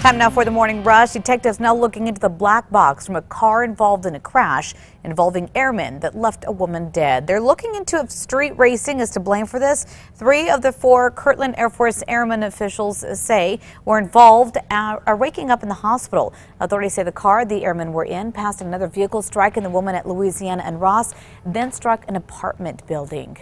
Time now for the morning rush. Detectives now looking into the black box from a car involved in a crash involving airmen that left a woman dead. They're looking into if street racing is to blame for this. 3 of the 4 Kirtland Air Force airmen officials say were involved are waking up in the hospital. Authorities say the car the airmen were in passed another vehicle, striking the woman at Louisiana and Ross, then struck an apartment building.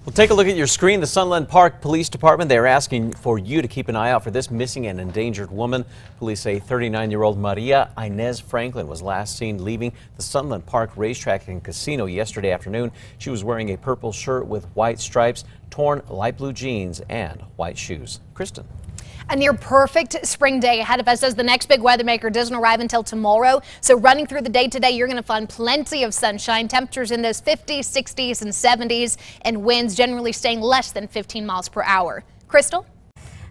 Well, take a look at your screen. The Sunland Park Police Department, they're asking for you to keep an eye out for this missing and endangered woman. Police say 39-year-old Maria Inez Franklin was last seen leaving the Sunland Park Racetrack and Casino yesterday afternoon. She was wearing a purple shirt with white stripes, torn light blue jeans, and white shoes. Kristen. A near perfect spring day ahead of us as the next big weather maker doesn't arrive until tomorrow. So running through the day today, you're going to find plenty of sunshine. Temperatures in those 50s, 60s and 70s, and winds generally staying less than 15 miles per hour. Crystal?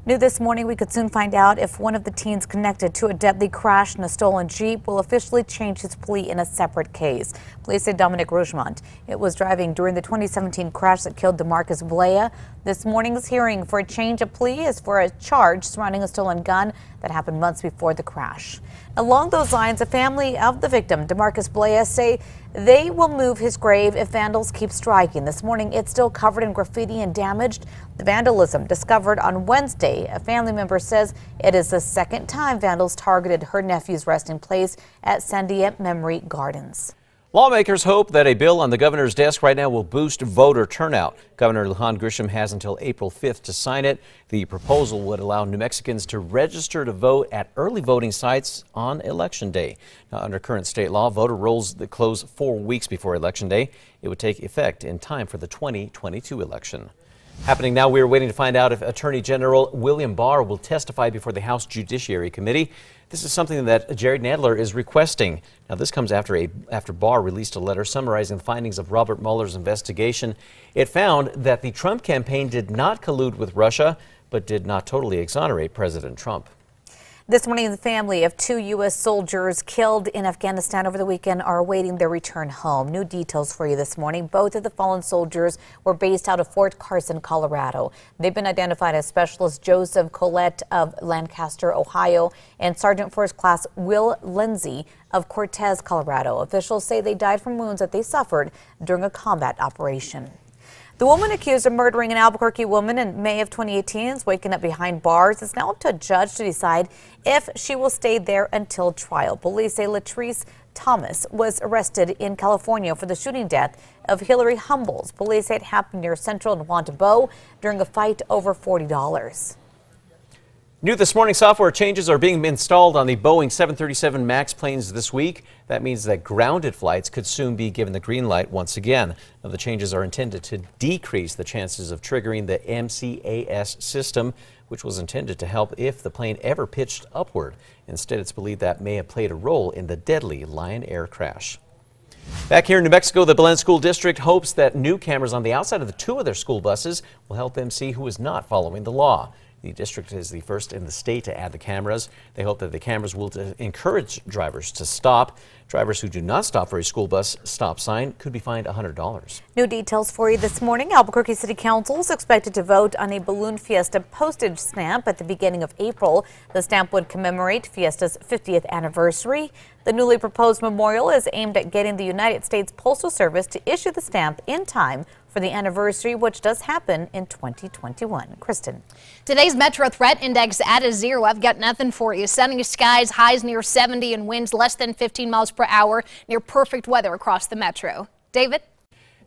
New this morning, we could soon find out if one of the teens connected to a deadly crash in a stolen Jeep will officially change his plea in a separate case. Police say Dominic Rougemont was driving during the 2017 crash that killed DeMarcus Blea. This morning's hearing for a change of plea is for a charge surrounding a stolen gun that happened months before the crash. Along those lines, the family of the victim, DeMarcus Blea, say they will move his grave if vandals keep striking. This morning, it's still covered in graffiti and damaged. The vandalism discovered on Wednesday. A family member says it is the second time vandals targeted her nephew's resting place at Sandia Memory Gardens. Lawmakers hope that a bill on the governor's desk right now will boost voter turnout. Governor Lujan Grisham has until April 5th to sign it. The proposal would allow New Mexicans to register to vote at early voting sites on Election Day. Now, under current state law, voter rolls that close 4 weeks before Election Day. It would take effect in time for the 2022 election. Happening now, we are waiting to find out if Attorney General William Barr will testify before the House Judiciary Committee. This is something that Jerry Nadler is requesting. Now, this comes after Barr released a letter summarizing the findings of Robert Mueller's investigation. It found that the Trump campaign did not collude with Russia, but did not totally exonerate President Trump. This morning, the family of 2 U.S. soldiers killed in Afghanistan over the weekend are awaiting their return home. New details for you this morning. Both of the fallen soldiers were based out of Fort Carson, Colorado. They've been identified as Specialist Joseph Collette of Lancaster, Ohio, and Sergeant First Class Will Lindsay of Cortez, Colorado. Officials say they died from wounds that they suffered during a combat operation. The woman accused of murdering an Albuquerque woman in May of 2018 is waking up behind bars. It's now up to a judge to decide if she will stay there until trial. Police say Latrice Thomas was arrested in California for the shooting death of Hillary Humbles. Police say it happened near Central and Wantabo during a fight over $40. New this morning, software changes are being installed on the Boeing 737 MAX planes this week. That means that grounded flights could soon be given the green light once again. Now, the changes are intended to decrease the chances of triggering the MCAS system, which was intended to help if the plane ever pitched upward. Instead, it's believed that may have played a role in the deadly Lion Air crash. Back here in New Mexico, the Belen School District hopes that new cameras on the outside of the 2 of their school buses will help them see who is not following the law. The district is the first in the state to add the cameras. They hope that the cameras will encourage drivers to stop. Drivers who do not stop for a school bus stop sign could be fined $100. New details for you this morning. Albuquerque City Council is expected to vote on a Balloon Fiesta postage stamp at the beginning of April. The stamp would commemorate Fiesta's 50th anniversary. The newly proposed memorial is aimed at getting the United States Postal Service to issue the stamp in time for the anniversary, which does happen in 2021. Kristen. Today's Metro Threat Index at a 0. I've got nothing for you. Sunny skies, highs near 70 and winds less than 15 miles per hour. Near perfect weather across the metro. David?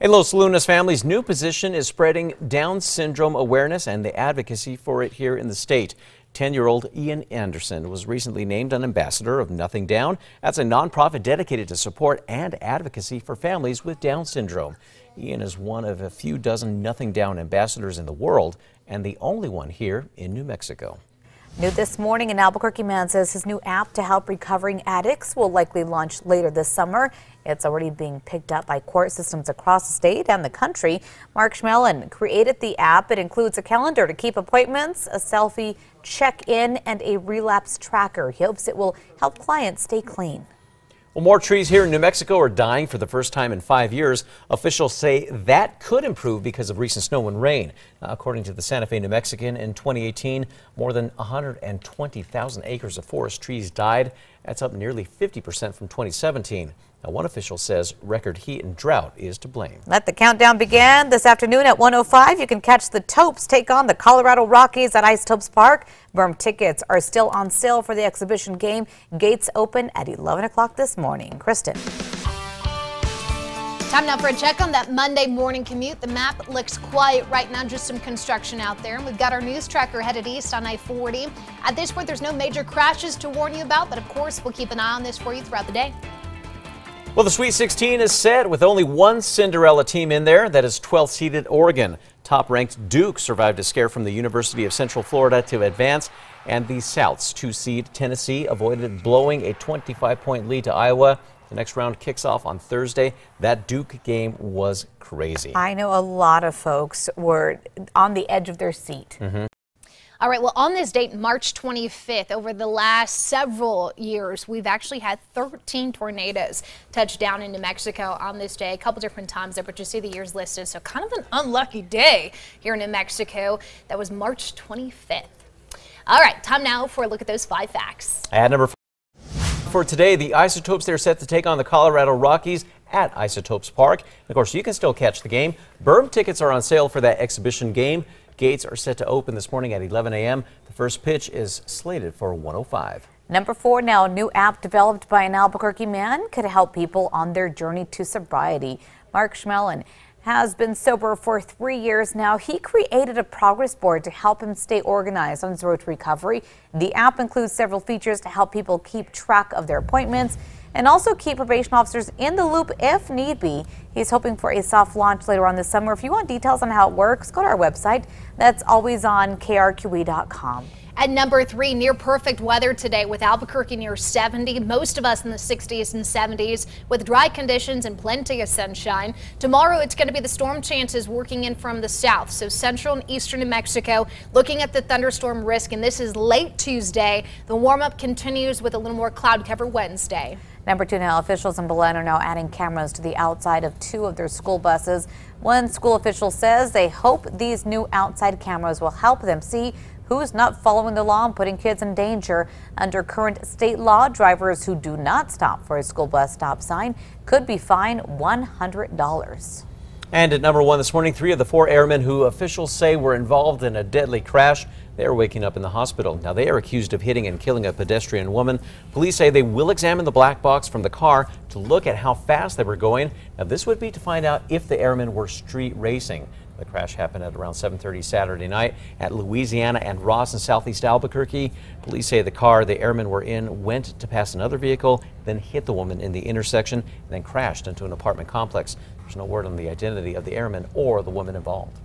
A Los Lunas family's new position is spreading Down syndrome awareness and the advocacy for it here in the state. 10-year-old Ian Anderson was recently named an ambassador of Nothing Down. That's a nonprofit dedicated to support and advocacy for families with Down syndrome. Ian is one of a few dozen Nothing Down ambassadors in the world and the only one here in New Mexico. New this morning, an Albuquerque man says his new app to help recovering addicts will likely launch later this summer. It's already being picked up by court systems across the state and the country. Mark Schmelin created the app. It includes a calendar to keep appointments, a selfie check-in, and a relapse tracker. He hopes it will help clients stay clean. Well, more trees here in New Mexico are dying for the first time in 5 years. Officials say that could improve because of recent snow and rain. According to the Santa Fe New Mexican, in 2018, more than 120,000 acres of forest trees died. That's up nearly 50% from 2017. Now, one official says record heat and drought is to blame. Let the countdown begin this afternoon at 1:05. You can catch the Topes take on the Colorado Rockies at Isotopes Park. Berm tickets are still on sale for the exhibition game. Gates open at 11 o'clock this morning. Kristen. Time now for a check on that Monday morning commute. The map looks quiet right now, just some construction out there. And we've got our news tracker headed east on I-40. At this point, there's no major crashes to warn you about, but of course, we'll keep an eye on this for you throughout the day. Well, the Sweet 16 is set with only one Cinderella team in there. That is 12th-seeded Oregon. Top-ranked Duke survived a scare from the University of Central Florida to advance. And the South's 2-seed Tennessee avoided blowing a 25-point lead to Iowa. The next round kicks off on Thursday. That Duke game was crazy. I know a lot of folks were on the edge of their seat. All right, well, on this date, March 25th, over the last several years, we've actually had 13 tornadoes touch down in New Mexico on this day, a couple different times there, but you see the years listed. So kind of an unlucky day here in New Mexico. That was March 25th. All right, time now for a look at those 5 facts. At number 5 for today, the Isotopes, they're set to take on the Colorado Rockies at Isotopes Park. And of course, you can still catch the game. Berm tickets are on sale for that exhibition game. Gates are set to open this morning at 11 a.m. The first pitch is slated for 1:05. Number 4 now, a new app developed by an Albuquerque man could help people on their journey to sobriety. Mark Schmelin has been sober for 3 years now. He created a progress board to help him stay organized on his road to recovery. The app includes several features to help people keep track of their appointments and also keep probation officers in the loop if need be. He's hoping for a soft launch later on this summer. If you want details on how it works, go to our website. That's always on KRQE.com. At number 3, near perfect weather today with Albuquerque near 70, most of us in the 60s and 70s with dry conditions and plenty of sunshine. Tomorrow it's going to be the storm chances working in from the south, so central and eastern New Mexico looking at the thunderstorm risk, and this is late Tuesday. The warm-up continues with a little more cloud cover Wednesday. Number 2 now, officials in Belen are now adding cameras to the outside of 2 of their school buses. One school official says they hope these new outside cameras will help them see who's not following the law and putting kids in danger. Under current state law, drivers who do not stop for a school bus stop sign could be fined $100. And at number 1 this morning, 3 of the 4 airmen who officials say were involved in a deadly crash, they are waking up in the hospital. Now, they are accused of hitting and killing a pedestrian woman. Police say they will examine the black box from the car to look at how fast they were going. Now, this would be to find out if the airmen were street racing. The crash happened at around 7:30 Saturday night at Louisiana and Ross in southeast Albuquerque. Police say the car the airmen were in went to pass another vehicle, then hit the woman in the intersection, and then crashed into an apartment complex. There's no word on the identity of the airmen or the woman involved.